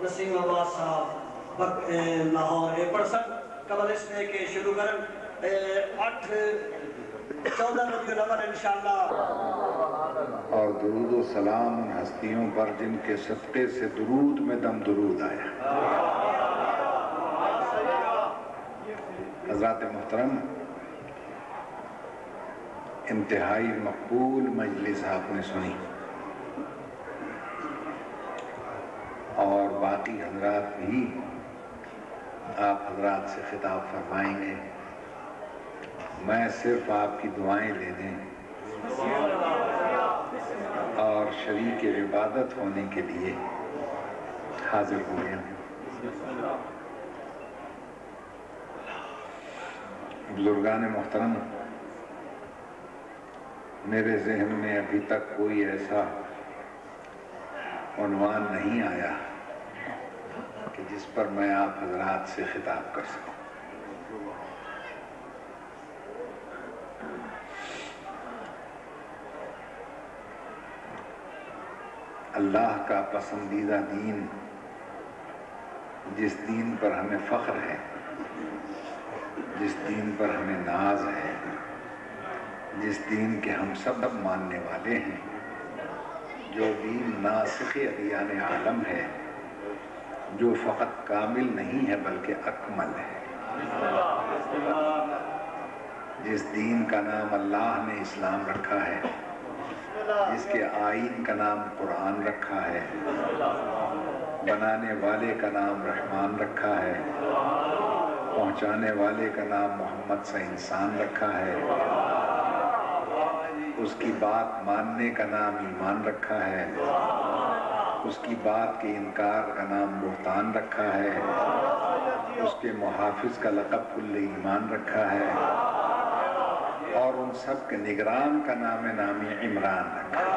نسیم عباس صاحب لاہور پرسن قبل اس نے کہ شروع کرن 14 ربیع الاول انشاءاللہ. اور درود و سلام ان ہستیوں پر جن کے صدقے سے درود میں دم درود آیا. حضرات محترم، انتہائی مقبول مجلس آپ نے سنی اور باقی حضرات بھی آپ حضرات سے خطاب فرمائیں گے. میں صرف آپ کی دعائیں لینے اور شریک عبادت ہونے کے لیے حاضر ہو گیا ہوں. بزرگان محترم، میرے ذہن میں ابھی تک کوئی ایسا عنوان نہیں آیا کہ جس پر میں آپ حضرات سے خطاب کر سکوں. اللہ کا پسندیدہ دین، جس دین پر ہمیں فخر ہے، جس دین پر ہمیں ناز ہے، جس دین کے ہم سب ماننے والے ہیں، جو دین ناسخ ادیان عالم ہے، جو فقط کامل نہیں ہے بلکہ اکمل ہے، جس دین کا نام اللہ نے اسلام رکھا ہے، جس کے آئین کا نام قرآن رکھا ہے، بنانے والے کا نام رحمان رکھا ہے، پہنچانے والے کا نام محمد سے انسان رکھا ہے، اس کی بات ماننے کا نام ایمان رکھا ہے، اس کی بات کے انکار کا نام بہتان رکھا ہے، اس کے محافظ کا لقب کل ایمان رکھا ہے، اور ان سب کے نگران کا نام عمران رکھا ہے.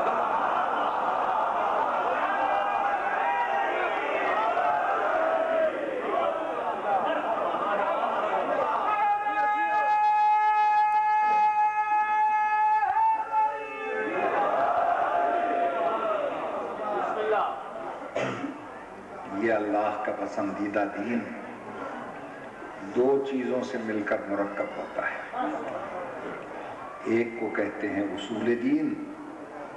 یہ اللہ کا پسندیدہ دین دو چیزوں سے مل کر مرکب ہوتا ہے. ایک کو کہتے ہیں اصول دین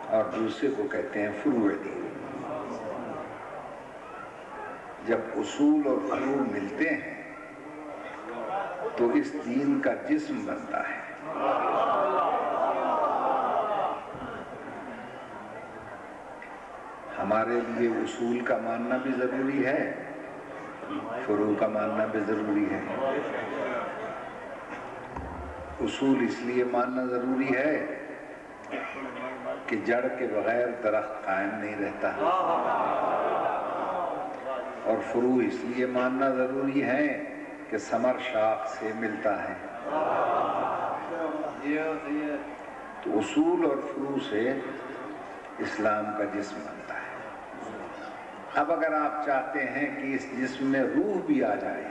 اور دوسرے کو کہتے ہیں فروع دین. جب اصول اور فروع ملتے ہیں تو اس دین کا جسم بنتا ہے. ہمارے لیے اصول کا ماننا بھی ضروری ہے، فروع کا ماننا بھی ضروری ہے. اصول اس لیے ماننا ضروری ہے کہ جڑ کے بغیر درخت قائم نہیں رہتا، اور فروع اس لیے ماننا ضروری ہے کہ ثمر شاخ سے ملتا ہے. تو اصول اور فروع سے اسلام کا جسم بنتا ہے. اب اگر آپ چاہتے ہیں کہ اس جسم میں روح بھی آ جائے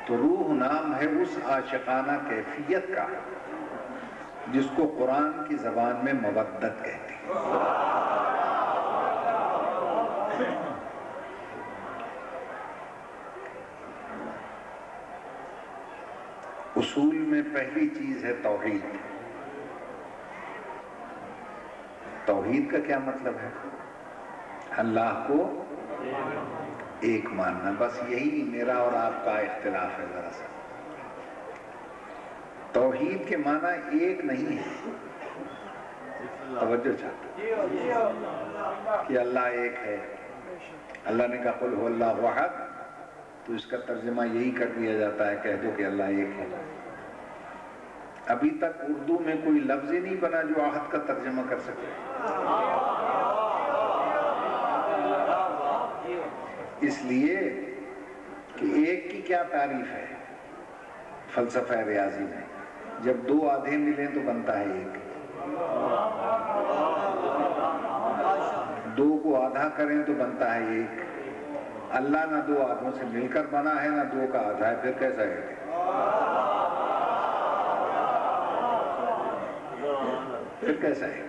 تو روح نام ہے اس عاشقانہ کیفیت کا جس کو قرآن کی زبان میں مودت کہتے ہیں. اصول میں پہلی چیز ہے توحید. توحید کا کیا مطلب ہے؟ اللہ کو ایک ماننا. بس یہی میرا اور آپ کا اختلاف ہے. ذرا سا توحید کے معنی ایک نہیں ہے. توجہ چاہتا کہ اللہ ایک ہے. اللہ نے کہا قل هو اللہ احد، تو اس کا ترجمہ یہی کر دیا جاتا ہے کہہ دو کہ اللہ ایک ہے. ابھی تک اردو میں کوئی لفظ ہی نہیں بنا جو احد کا ترجمہ کر سکے. اس لیے کہ ایک کی کیا تعریف ہے فلسفہ ریاضی میں؟ جب دو آدھے ملیں تو بنتا ہے ایک. دو کو آدھا کریں تو بنتا ہے ایک. اللہ نہ دو آدھوں سے مل کر بنا ہے نہ دو کا آدھا ہے، پھر کیسا ہے؟ پھر کیسا ہے؟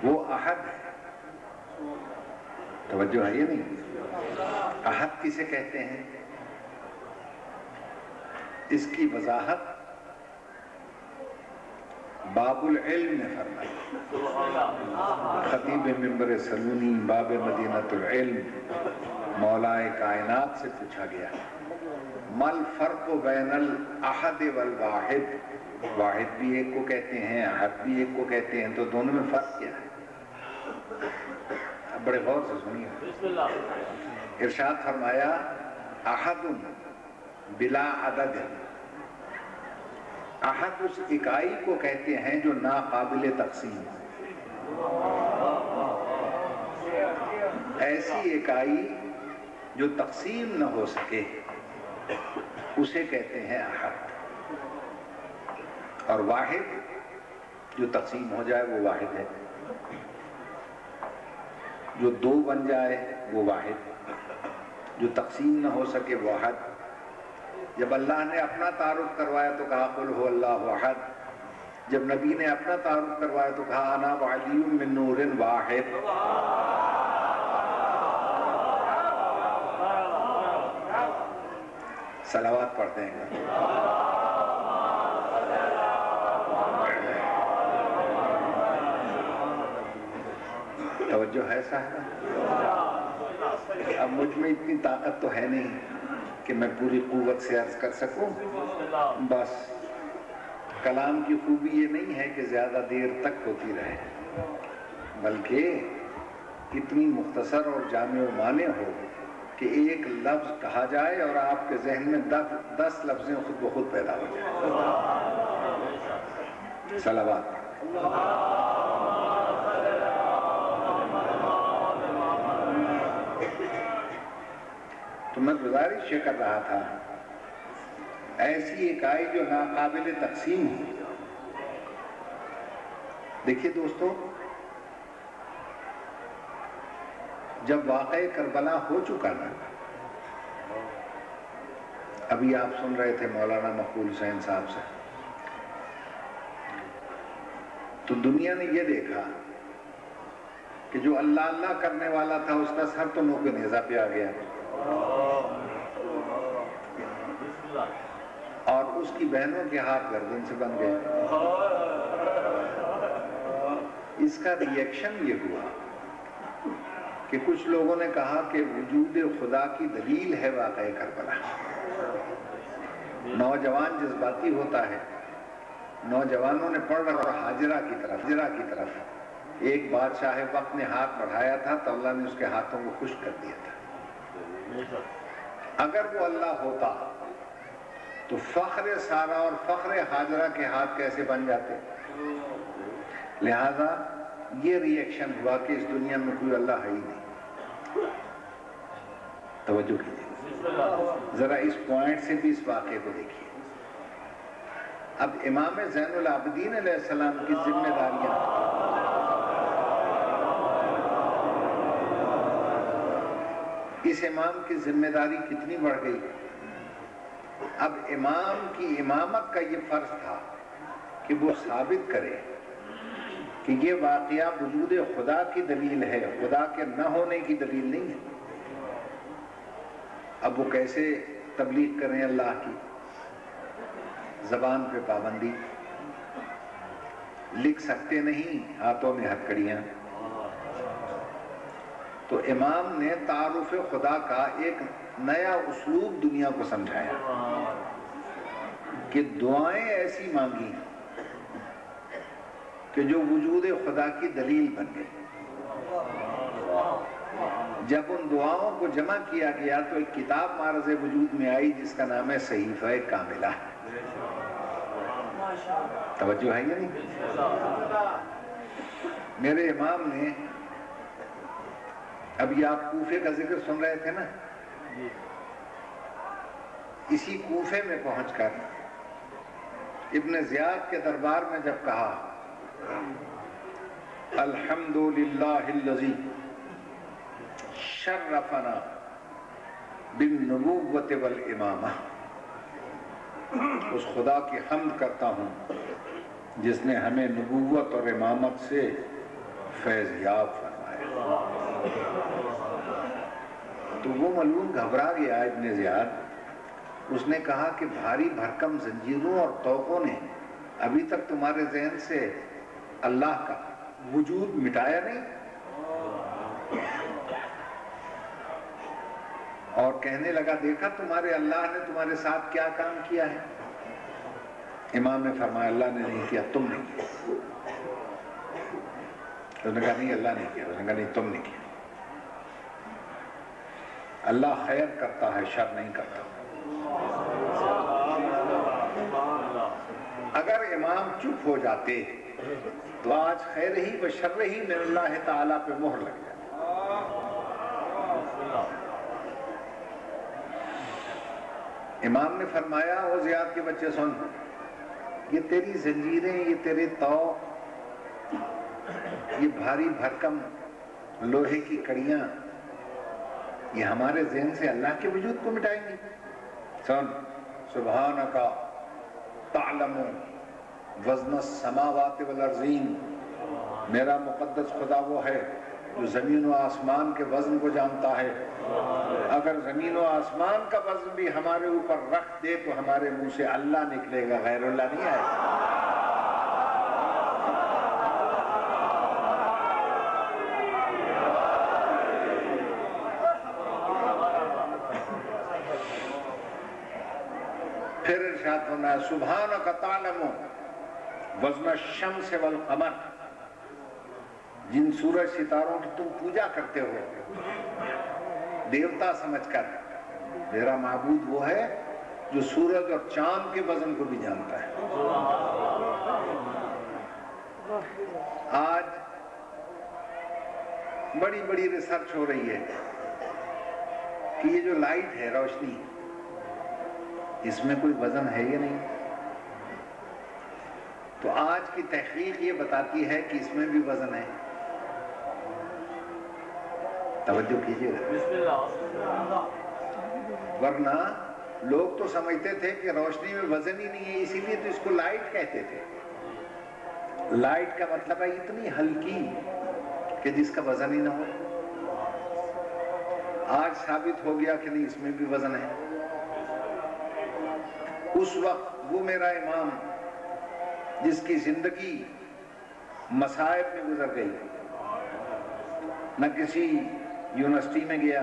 وہ احد ہے. توجہ ہے یہ نہیں؟ احد کسے کہتے ہیں؟ اس کی وضاحت باب العلم نے فرمائی۔ خطیب منبر سلونی باب مدینۃ العلم مولائے کائنات سے پوچھا گیا مل فرق بین الاحد والواحد، واحد بھی ایک کو کہتے ہیں احد بھی ایک کو کہتے ہیں، تو دونوں میں فرق کیا ہے؟ اب بڑے غور سے سنیے۔ ارشاد فرمایا احد بلا عدد، احد اس اکائی کو کہتے ہیں جو ناقابل تقسیم، ایسی اکائی جو تقسیم نہ ہو سکے اسے کہتے ہیں احد، اور واحد جو تقسیم ہو جائے وہ واحد ہے، جو دو بن جائے وہ واحد، جو تقسیم نہ ہو سکے وہ احد۔ جب اللہ نے اپنا تعارف کروایا تو کہا قل هو اللہ احد، جب نبی نے اپنا تعارف کروایا تو کہا انا وعلی من نور واحد۔ صلوات پڑھتے ہیں توجہ ہے صاحب؟ اب مجھ میں اتنی طاقت تو ہے نہیں کہ میں پوری قوت سے عرض کر سکوں، بس کلام کی خوبی یہ نہیں ہے کہ زیادہ دیر تک ہوتی رہے، بلکہ اتنی مختصر اور جامع و مانع ہو کہ ایک لفظ کہا جائے اور آپ کے ذہن میں 10 لفظیں خود بخود پیدا ہو جائیں۔ صلوات۔ تو میں گزارش یہ کر رہا تھا ایسی اکائی جو ناقابل تقسیم ہے۔ دیکھیے دوستو، جب واقعہ کربلا ہو چکا نا، ابھی آپ سن رہے تھے مولانا مقبول حسین صاحب سے، تو دنیا نے یہ دیکھا کہ جو اللہ اللہ کرنے والا تھا اس کا سر تو نوک نیزہ پہ آ گیا، اور اس کی بہنوں کے ہاتھ گردن سے بن گئے۔ اس کا ری ایکشن یہ ہوا کہ کچھ لوگوں نے کہا کہ وجود خدا کی دلیل ہے واقعہ کربلا۔ نوجوان جذباتی ہوتا ہے، نوجوانوں نے پڑھ رہا حاجرہ کی طرف ایک بادشاہ وقت نے ہاتھ بڑھایا تھا تو اللہ نے اس کے ہاتھوں کو خشک کر دیا تھا۔ اگر وہ اللہ ہوتا تو فخر سارا اور فخر حاجرہ کے ہاتھ کیسے بن جاتے؟ لہذا یہ ری ایکشن ہوا کہ اس دنیا میں کوئی اللہ ہے ہی نہیں۔ توجہ کیجیے ذرا اس پوائنٹ سے بھی اس واقعے کو دیکھیے۔ اب امام زین العابدین علیہ السلام کی ذمہ داریاں، اس امام کی ذمہ داری کتنی بڑھ گئی۔ اب امام کی امامت کا یہ فرض تھا کہ وہ ثابت کرے کہ یہ واقعہ وجود خدا کی دلیل ہے، خدا کے نہ ہونے کی دلیل نہیں ہے۔ اب وہ کیسے تبلیغ کریں اللہ کی؟ زبان پہ پابندی، لکھ سکتے نہیں، ہاتھوں میں ہتھکڑیاں۔ تو امام نے تعارف خدا کا ایک نیا اسلوب دنیا کو سمجھایا کہ دعائیں ایسی مانگی کہ جو وجود خدا کی دلیل بن گئی۔ جب ان دعاؤں کو جمع کیا گیا تو ایک کتاب معرض وجود میں آئی جس کا نام ہے صحیفہ کاملہ۔ توجہ ہے یا نہیں؟ میرے امام نے، ابھی آپ کوفے کا ذکر سن رہے تھے نا، اسی کوفے میں پہنچ کر ابن زیاد کے دربار میں جب کہا الحمدللہ الذی شرفنا بالنبوۃ والامامہ، اس خدا کی حمد کرتا ہوں جس نے ہمیں نبوت اور امامت سے فیض یاب فرمایا۔ تو وہ ملعون گھبرا گیا ابن زیاد. اس نے کہا کہ بھاری بھرکم زنجیروں اور طوقوں نے ابھی تک تمہارے ذہن سے اللہ کا وجود مٹایا نہیں. اور کہنے لگا دیکھا تمہارے اللہ نے تمہارے ساتھ کیا کام کیا ہے. امام نے فرمایا اللہ نے نہیں کیا، تم نے کیا. اس نے کہا نہیں اللہ نے کیا. اس نے کہا نہیں تم نے کیا. اللہ خیر کرتا ہے، شر نہیں کرتا. اگر امام چپ ہو جاتے تو آج خیر ہی و شر ہی میں اللہ تعالیٰ پہ مہر لگ جائے. امام نے فرمایا او زیاد کے بچے سن، یہ تیری زنجیریں، یہ تیرے طوق، یہ بھاری بھرکم لوہے کی کڑیاں، یہ ہمارے ذہن سے اللہ کے وجود کو مٹائیں گی. سن سبحانک تعلم وزن السماوات والارضین، میرا مقدس خدا وہ ہے جو زمین و آسمان کے وزن کو جانتا ہے. اگر زمین و آسمان کا وزن بھی ہمارے اوپر رکھ دے تو ہمارے منہ سے اللہ نکلے گا، غیر اللہ نہیں آئے گا. پھر ارشاد فرمایا سبحانک تعلم وزن الشمس والقمر، جن سورج ستاروں کی تم پوجا کرتے ہو دیوتا سمجھ کر، میرا معبود وہ ہے جو سورج اور چاند کے وزن کو بھی جانتا ہے. آج بڑی بڑی ریسرچ ہو رہی ہے کہ یہ جو لائٹ ہے، روشنی، اس میں کوئی وزن ہے یا نہیں. تو آج کی تحقیق یہ بتاتی ہے کہ اس میں بھی وزن ہے. توجہ کیجیے گا. ورنہ لوگ تو سمجھتے تھے کہ روشنی میں وزن ہی نہیں ہے، اسی لیے تو اس کو لائٹ کہتے تھے. لائٹ کا مطلب ہے اتنی ہلکی کہ جس کا وزن ہی نہ ہو. آج ثابت ہو گیا کہ نہیں، اس میں بھی وزن ہے. اس وقت وہ میرا امام جس کی زندگی مصائب میں گزر گئی، نہ کسی یونیورسٹی میں گیا،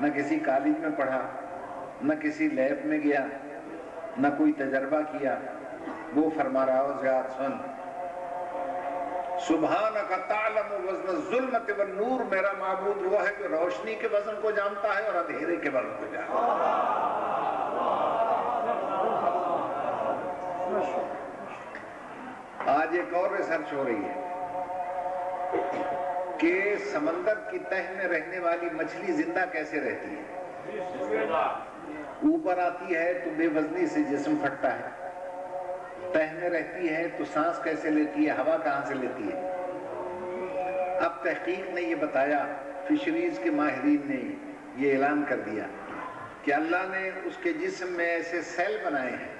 نہ کسی کالج میں پڑھا، نہ کسی لیب میں گیا، نہ کوئی تجربہ کیا، وہ فرما رہا ہو زیاد سن سبحانک تعلم وزن الظلمت والنور، میرا معبود وہ ہے جو روشنی کے وزن کو جانتا ہے اور اندھیرے کے وزن کو جانتا ہے. آج ایک اور ریسرچ ہو رہی ہے کہ سمندر کی تہ میں رہنے والی مچھلی زندہ کیسے رہتی ہے. اوپر آتی ہے تو بے وزنی سے جسم پھٹتا ہے، تہ میں رہتی ہے تو سانس کیسے لیتی ہے، ہوا کہاں سے لیتی ہے. اب تحقیق نے یہ بتایا، فشریز کے ماہرین نے یہ اعلان کر دیا کہ اللہ نے اس کے جسم میں ایسے سیل بنائے ہیں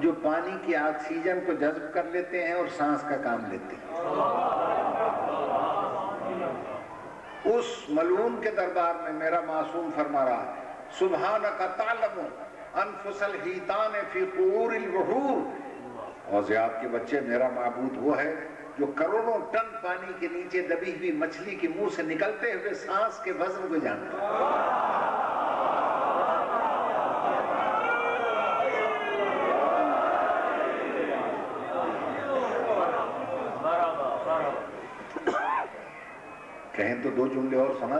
جو پانی کی آکسیجن کو جذب کر لیتے ہیں اور سانس کا کام لیتے ہیں. اس ملعون کے دربار میں میرا معصوم فرما رہا ہے سبحانک تعلم انفس الحیتان فی قعور البحور. اور زیاد کے بچے، میرا معبود وہ ہے جو کروڑوں ٹن پانی کے نیچے دبی ہوئی مچھلی کے منہ سے نکلتے ہوئے سانس کے وزن کو جانتا ہے. کہیں تو دو جملے اور سنا.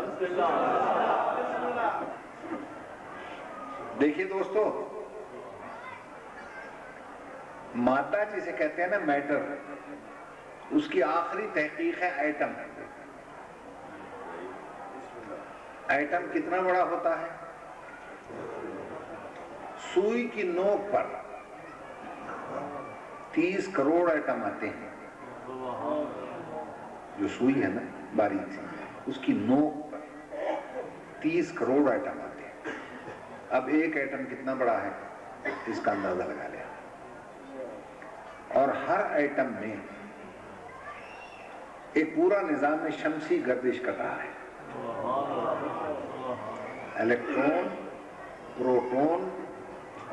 دیکھیے دوستو، مادہ جسے کہتے ہیں نا میٹر، اس کی آخری تحقیق ہے ایٹم. ایٹم کتنا بڑا ہوتا ہے؟ سوئی کی نوک پر 30 کروڑ ایٹم آتے ہیں. جو سوئی ہے نا باریک سی، اس کی نوک پر 30 کروڑ ایٹم آتے ہیں. اب ایک ایٹم کتنا بڑا ہے اس کا اندازہ لگا لیا. اور ہر ایٹم میں ایک پورا نظام شمسی گردش کر رہا ہے. الیکٹرون، پروٹون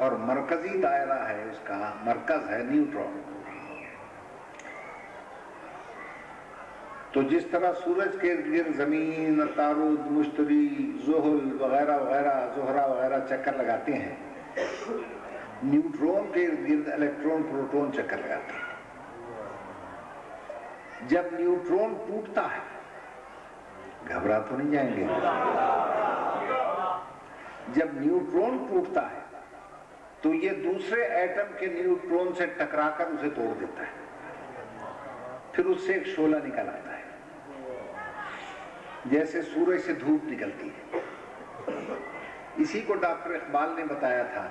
اور مرکزی دائرہ ہے، اس کا مرکز ہے نیوٹرون۔ تو جس طرح سورج کے گرد زمین، عطارد، مشتری، زحل وغیرہ وغیرہ، زہرہ وغیرہ چکر لگاتے ہیں، نیوٹرون کے گرد الیکٹرون، پروٹون چکر لگاتے ہیں۔ جب نیوٹرون ٹوٹتا ہے، گھبرا تو نہیں جائیں گے، جب نیوٹرون ٹوٹتا ہے تو یہ دوسرے ایٹم کے نیوٹرون سے ٹکرا کر اسے توڑ دیتا ہے، پھر اس سے ایک شعلہ نکل آتا ہے، جیسے سورج سے دھوپ نکلتی ہے۔ اسی کو ڈاکٹر اقبال نے بتایا تھا،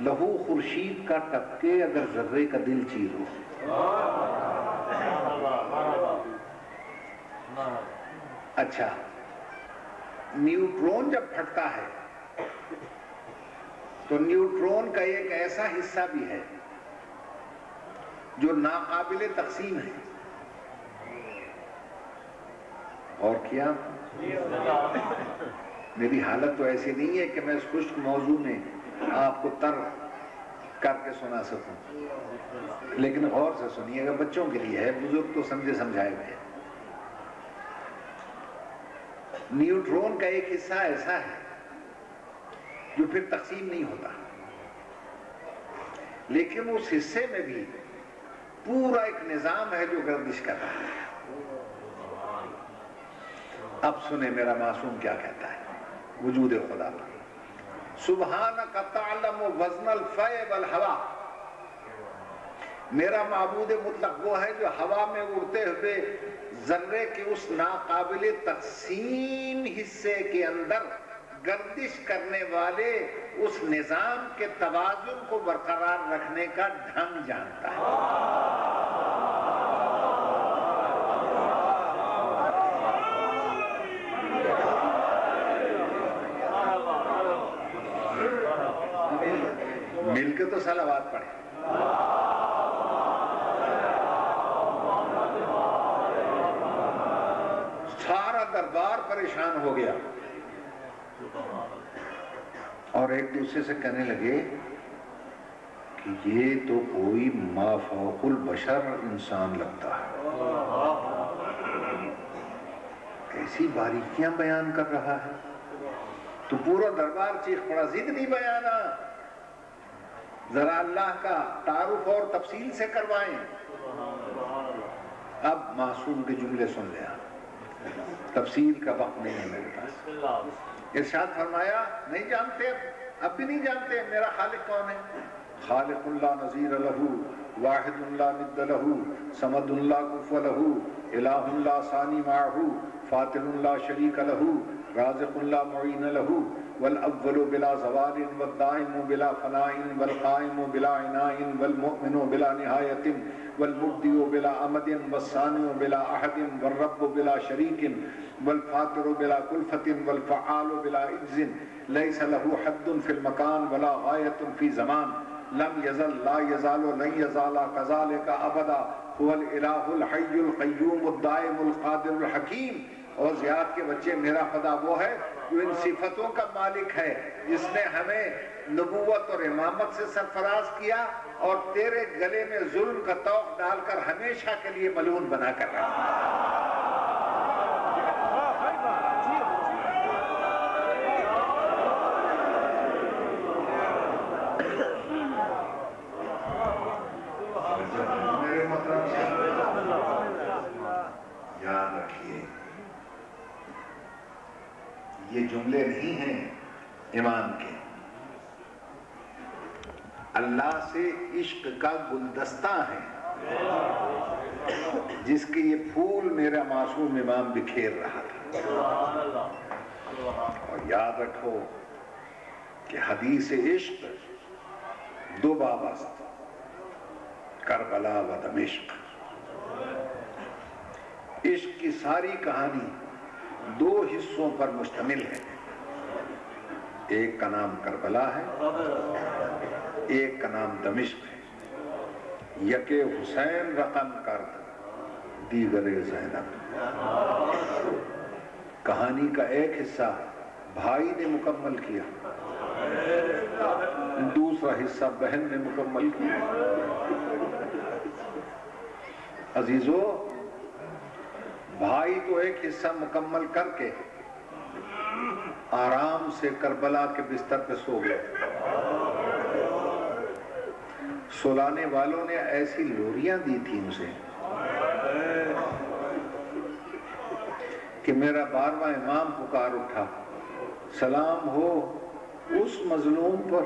لہو خورشید کا ٹپکے اگر ذرے کا دل چیرو۔ اچھا، نیوٹرون جب پھٹتا ہے تو نیوٹرون کا ایک ایسا حصہ بھی ہے جو ناقابل تقسیم ہے۔ اور کیا میری حالت تو ایسی نہیں ہے کہ میں اس خشک موضوع میں آپ کو تر کر کے سنا سکوں، لیکن غور سے سنیے گا، بچوں کے لیے ہے، بزرگ تو سمجھے سمجھائے ہوئے۔ نیوٹرون کا ایک حصہ ایسا ہے جو پھر تقسیم نہیں ہوتا، لیکن اس حصے میں بھی پورا ایک نظام ہے جو گردش کر رہا ہے۔ اب سنیں میرا معصوم کیا کہتا ہے وجود خدا پر۔ سبحانک تعلم وزن الفیء والہوا، میرا معبود مطلق وہ ہے جو ہوا میں اڑتے ہوئے ذرے کے اس ناقابل تقسیم حصے کے اندر گردش کرنے والے اس نظام کے توازن کو برقرار رکھنے کا ڈھنگ جانتا ہے۔ مل کے تو صلوات پڑھیں۔ سارا دربار پریشان ہو گیا اور ایک دوسرے سے کہنے لگے کہ یہ تو کوئی ما فوق البشر انسان لگتا ہے، کیسی باریکیاں بیان کر رہا ہے۔ تو پورا دربار چیخ پڑا، زدنی بیانا، ذرا اللہ کا تعارف اور تفصیل سے کروائیں۔ اب معصوم کے جملے سن لیا، تفصیل کا وقت نہیں ہے میرے پاس۔ ارشاد فرمایا، نہیں جانتے، اب بھی نہیں جانتے میرا خالق کون ہے؟ خالق لا نظیر لہ، واحد لا ند لہ، صمد لا کفو لہ، الہ لا ثانی معہ، فاطر لا شریک لہ، رازق لا معین لہ، والاول بلا زوال والدائم بلا فناء والقائم بلا عناء والمؤمن بلا نہایت والمبدئ بلا امد والصانع بلا احد والرب بلا شریک والفاطر بلا کلفت والفعال بلا عجز لیس له حد فی المکان ولا غایت فی زمان لم یزل لا یزال لن یزال کذالک ابدا هو الالہ الحی القیوم الدائم القادر الحکیم۔ اور زیاد کے بچے، میرا خدا وہ ہے جو ان صفتوں کا مالک ہے، جس نے ہمیں نبوت اور امامت سے سرفراز کیا اور تیرے گلے میں ظلم کا طوق ڈال کر ہمیشہ کے لیے ملعون بنا کر رکھا۔ میرے محترم یاد رکھیے، یہ جملے نہیں ہیں ایمان کے، اللہ سے عشق کا گلدستہ ہے جس کے یہ پھول میرا معصوم امام بکھیر رہا تھا۔ اور یاد رکھو کہ حدیث عشق دو باب است، کربلا و دمشق۔ عشق کی ساری کہانی دو حصوں پر مشتمل ہے، ایک کا نام کربلا ہے، ایک کا نام دمشق ہے۔ یکے حسین رقم کرد دیگر زینب۔ کہانی کا ایک حصہ بھائی نے مکمل کیا، دوسرا حصہ بہن نے مکمل کیا۔ عزیزو، بھائی تو ایک حصہ مکمل کر کے آرام سے کربلا کے بستر پہ سو گئے۔ سلانے والوں نے ایسی لوریاں دی تھی اسے کہ میرا 12واں امام پکار اٹھا، سلام ہو اس مظلوم پر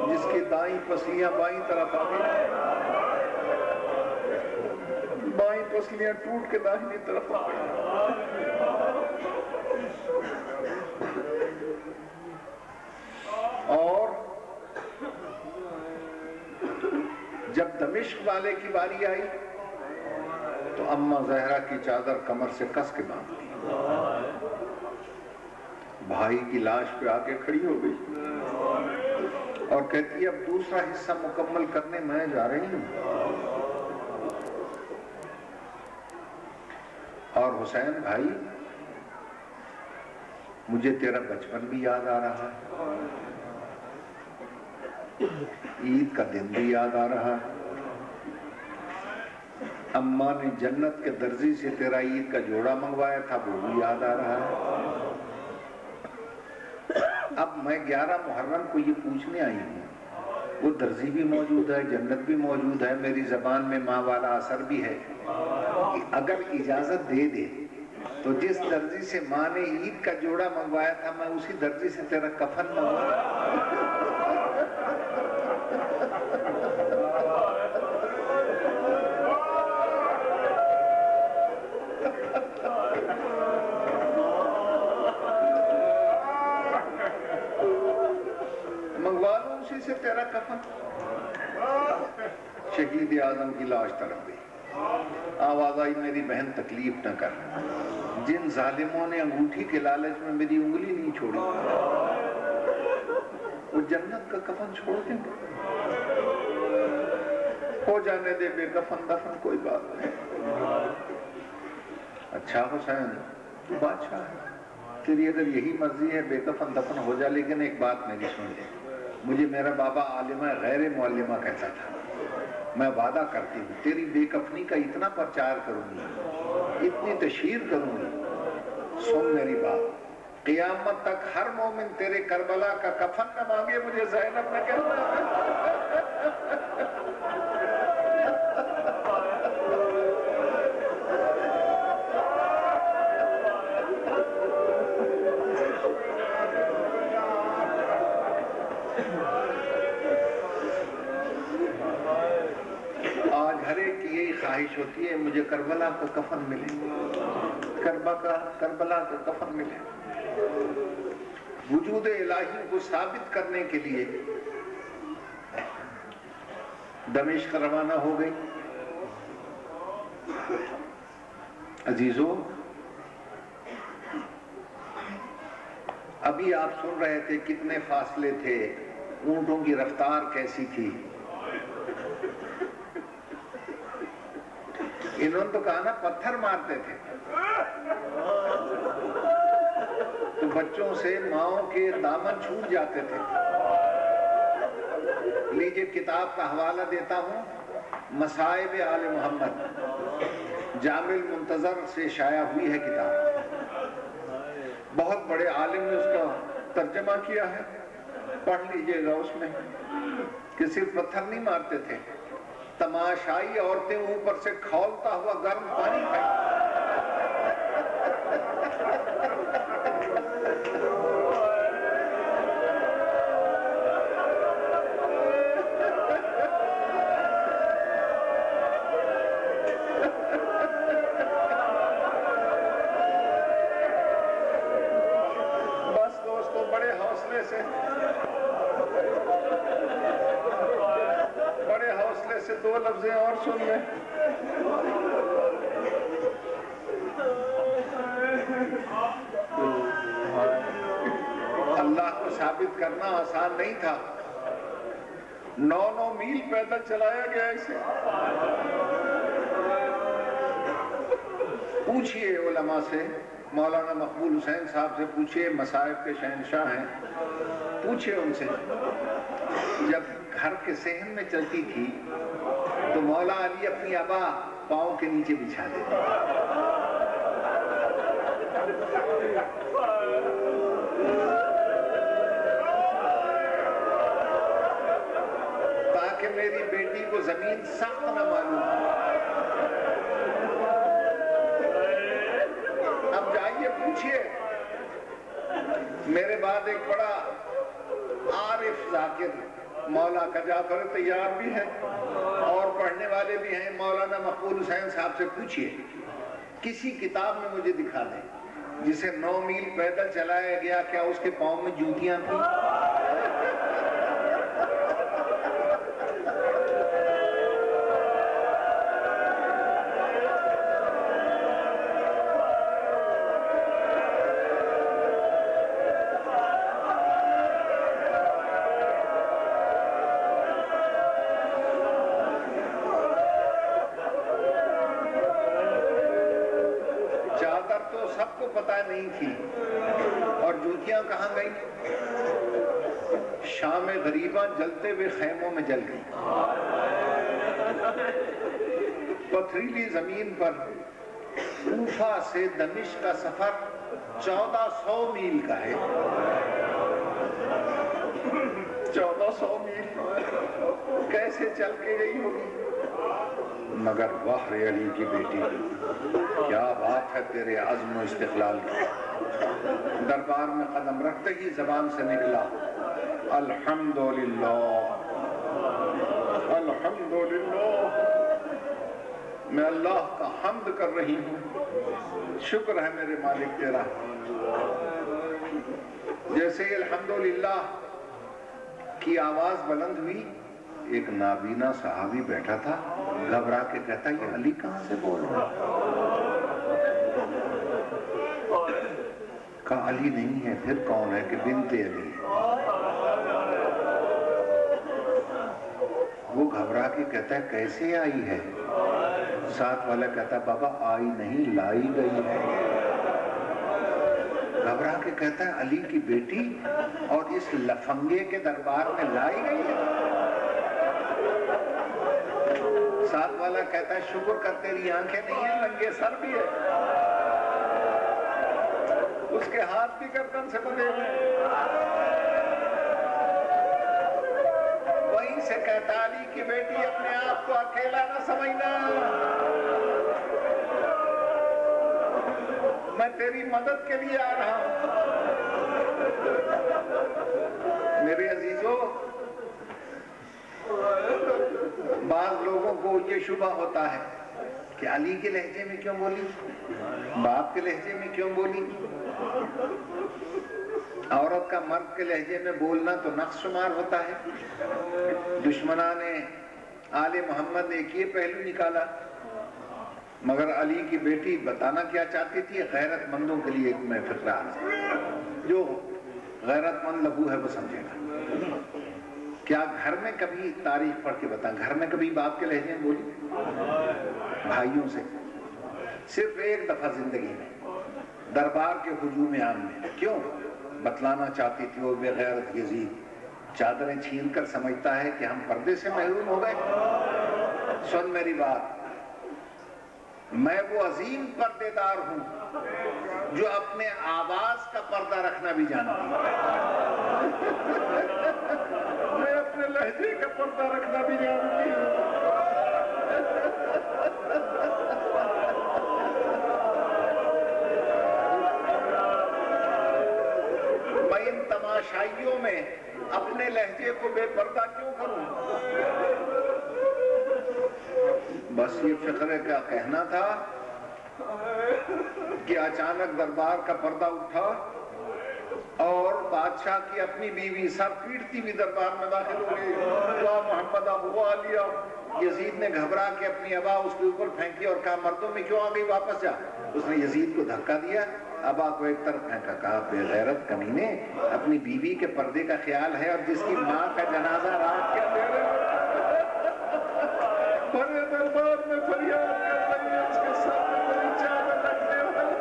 جس کی دائیں پسلیاں بائیں طرف آ گئی، بائیں پسلیاں ٹوٹ کے داہنی طرف آ گئی۔ اور جب دمشق والے کی باری آئی تو اماں زہرا کی چادر کمر سے کس کے باندھ دی، بھائی کی لاش پہ آ کے کھڑی ہو گئی اور کہتی ہے اب دوسرا حصہ مکمل کرنے میں جا رہی ہوں۔ اور حسین بھائی، مجھے تیرا بچپن بھی یاد آ رہا ہے، عید کا دن بھی یاد آ رہا ہے، اماں نے جنت کے درزی سے تیرا عید کا جوڑا منگوایا تھا وہ بھی یاد آ رہا ہے۔ اب میں 11 محرم کو یہ پوچھنے آئی ہوں، وہ درزی بھی موجود ہے، جنت بھی موجود ہے، میری زبان میں ماں والا اثر بھی ہے، اگر اجازت دے دے تو جس درزی سے ماں نے عید کا جوڑا منگوایا تھا میں اسی درزی سے تیرا کفن منگوایا۔ منگوا لوں اسی سے تیرا کفن۔ شہید اعظم کی لاش تڑپ گئی، آواز آئی میری بہن تکلیف نہ کر، جن ظالموں نے انگوٹھی کے لالچ میں میری انگلی نہیں چھوڑی وہ جنت کا کفن چھوڑ دیں گے؟ ہو جانے دے بے کفن دفن، کوئی بات نہیں۔ اچھا حسین، تو بادشاہ ہے، تیری اگر یہی مرضی ہے بے کفن دفن ہو جا، لیکن ایک بات میری سن لے، مجھے میرا بابا عالمہ غیر معلمہ کہتا تھا، میں وعدہ کرتی ہوں تیری بے کفنی کا اتنا پرچار کروں گی، اتنی تشہیر کروں گی، سن میری بات، قیامت تک ہر مومن تیرے کربلا کا کفن نہ مانگے مجھے زینب نہ کہنا۔ آج ہر ایک کی یہی خواہش ہوتی ہے مجھے کربلا کا کفن ملے، کربلا کا کفن ملے۔ وجود الہی کو ثابت کرنے کے لیے دمشق روانہ ہو گئی۔ عزیزو، ابھی آپ سن رہے تھے کتنے فاصلے تھے، اونٹوں کی رفتار کیسی تھی۔ انہوں نے تو کہا نا پتھر مارتے تھے، تو بچوں سے ماؤں کے دامن چھوٹ جاتے تھے۔ لیجئے کتاب کا حوالہ دیتا ہوں، مصائب آل محمد، جامع المنتظر سے شائع ہوئی ہے کتاب، بہت بڑے عالم نے اس کا ترجمہ کیا ہے، پڑھ لیجئے گا اس میں کہ صرف پتھر نہیں مارتے تھے، تماشائی عورتیں اوپر سے کھولتا ہوا گرم پانی پھینکتی۔ بس دوستو، بڑے حوصلے سے دو لفظیں اور سن لیں۔ اللہ کو ثابت کرنا آسان نہیں تھا، 9 میل پیدل چلایا گیا اسے۔ پوچھئے علماء سے مولانا مقبول حسین صاحب سے پوچھئے، مصائب کے شہنشاہ ہیں، پوچھئے ان سے، جب گھر کے صحن میں چلتی تھی تو مولا علی اپنی ابا پاؤں کے نیچے بچھا دیتے تاکہ میری بیٹی کو زمین سخت نہ معلوم ہو۔ اب جائیے پوچھئے، میرے بعد ایک بڑا عارف ذاکر مولا کا جعفر طیار بھی ہے اور پڑھنے والے بھی ہیں، مولانا مقبول حسین صاحب سے پوچھئے، کسی کتاب میں مجھے دکھا دیں جسے 9 میل پیدل چلایا گیا، کیا اس کے پاؤں میں جوتیاں تھیں؟ نہیں تھی، اور جوتیاں کہاں گئی؟ شام غریباں جلتے ہوئے خیموں میں جل گئی۔ پتھریلی زمین پر کوفہ سے دمشق کا سفر 1400 میل کا ہے۔ 1400 میل کیسے چل کے گئی ہوگی؟ مگر واہ رے علی کی بیٹی، کیا بات ہے تیرے عزم و استقلال کی۔ دربار میں قدم رکھتے ہی زبان سے نکلا، الحمدللہ الحمدللہ، میں اللہ کا حمد کر رہی ہوں، شکر ہے میرے مالک تیرا۔ جیسے ہی الحمدللہ کی آواز بلند ہوئی، ایک نابینا صحابی بیٹھا تھا، گھبرا کے کہتا، یہ علی کہاں سے بول رہا ہے؟ کہا علی نہیں ہے، پھر کون ہے؟ کہ بنت علی ہے۔ وہ گھبرا کے کہتا ہے کیسے آئی ہے؟ ساتھ والا کہتا بابا آئی نہیں، لائی گئی ہے۔ گھبرا کے کہتا ہے علی کی بیٹی اور اس لفنگے کے دربار میں لائی گئی ہے؟ ساتھ والا کہتا ہے شکر کر تیری آنکھیں نہیں ہیں، ننگے سر بھی ہے، اس کے ہاتھ بھی گردن سے بندھے ہوئے۔ وہیں سے کہتا علی کی بیٹی اپنے آپ کو اکیلا نہ سمجھنا، میں تیری مدد کے لیے آ رہا ہوں۔ میرے عزیزو، بعض لوگوں کو یہ شبہ ہوتا ہے کہ علی کے لہجے میں کیوں بولی، باپ کے لہجے میں کیوں بولی؟ عورت کا مرد کے لہجے میں بولنا تو نقص شمار ہوتا ہے۔ دشمنان آل محمد نے ایک یہ پہلو نکالا، مگر علی کی بیٹی بتانا کیا چاہتی تھی؟ غیرت مندوں کے لیے ایک میں فقرہ، جو غیرت مند لبو ہے وہ سمجھے گا۔ کیا گھر میں کبھی تاریخ پڑھ کے بتائیں، گھر میں کبھی باپ کے لہجے میں بولی؟ بھائیوں سے صرف ایک دفعہ زندگی میں، دربار کے ہجوم عام میں۔ کیوں؟ بتلانا چاہتی تھی وہ بے غیرت یزید چادریں چھین کر سمجھتا ہے کہ ہم پردے سے محروم ہو گئے۔ سن میری بات، میں وہ عظیم پردے دار ہوں جو اپنے آواز کا پردہ رکھنا بھی جانتی ہوں۔ میں اپنے لہجے کا پردہ رکھنا بھی جانتی ہوں۔ میں ان تماشائیوں میں اپنے لہجے کو بے پردہ کیوں کروں؟ بس یہ فقرے کا کہنا تھا کہ اچانک دربار کا پردہ اٹھا اور بادشاہ کی اپنی بیوی سر پیٹتی ہوئی دربار میں داخل ہو گئی۔ واہ محمد ابو عالیہ! یزید نے گھبرا کے اپنی ابا اس کے اوپر پھینکی اور کہا مردوں میں کیوں آ گئی، واپس جا۔ اس نے یزید کو دھکا دیا، ابا کو ایک طرف پھینکا، کہا بے غیرت کمینے، اپنی بیوی کے پردے کا خیال ہے اور جس کی ماں کا جنازہ رات کے اندھیرے بڑے دربار میں فریاد کر رہی ہے، اس کے ساتھ میری چادر رکھنے والی۔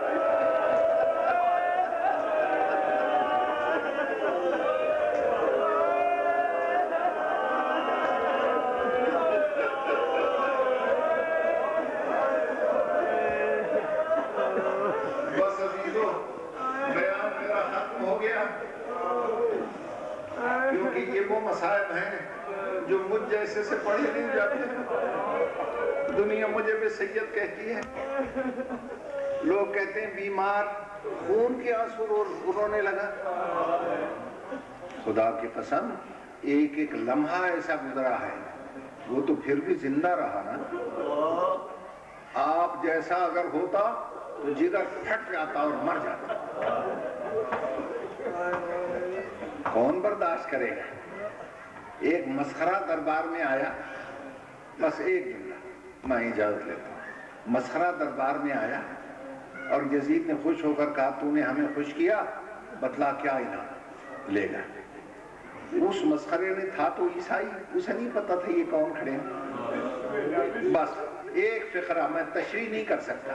مصائب ہیں جو مجھ جیسے سے پڑھے نہیں جاتے. دنیا مجھے بے سید کہتی ہے. لوگ کہتے ہیں بیمار خون کے آنسو رونے لگا. خدا کی قسم ایک ایک لمحہ ایسا گزرا ہے وہ تو پھر بھی زندہ رہا نا. آپ جیسا اگر ہوتا تو جگر پھٹ جاتا اور مر جاتا. کون برداشت کرے گا؟ ایک مسخرہ دربار میں آیا, بس ایک جملہ میں اجازت لیتا ہوں. مسخرہ دربار میں آیا اور یزید نے خوش ہو کر کہا تو نے ہمیں خوش کیا, بتلا کیا انعام لے گا. اس مسخرے نے تھا تو عیسائی, اسے نہیں پتا تھا یہ کون کھڑے ہیں. بس ایک فقرہ میں تشریح نہیں کر سکتا.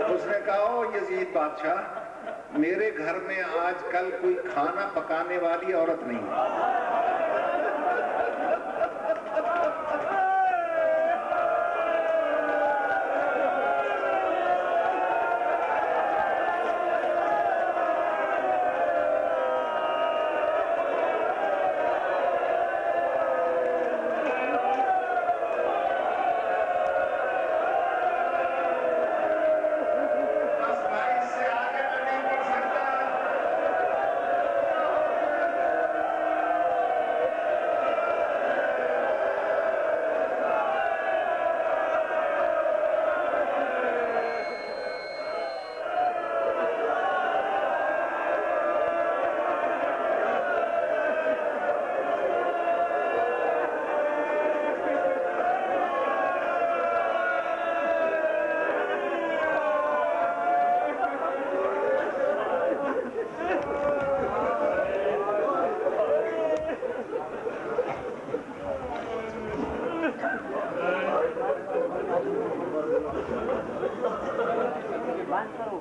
اس نے کہا او یزید بادشاہ, میرے گھر میں آج کل کوئی کھانا پکانے والی عورت نہیں ہے. بند کرو.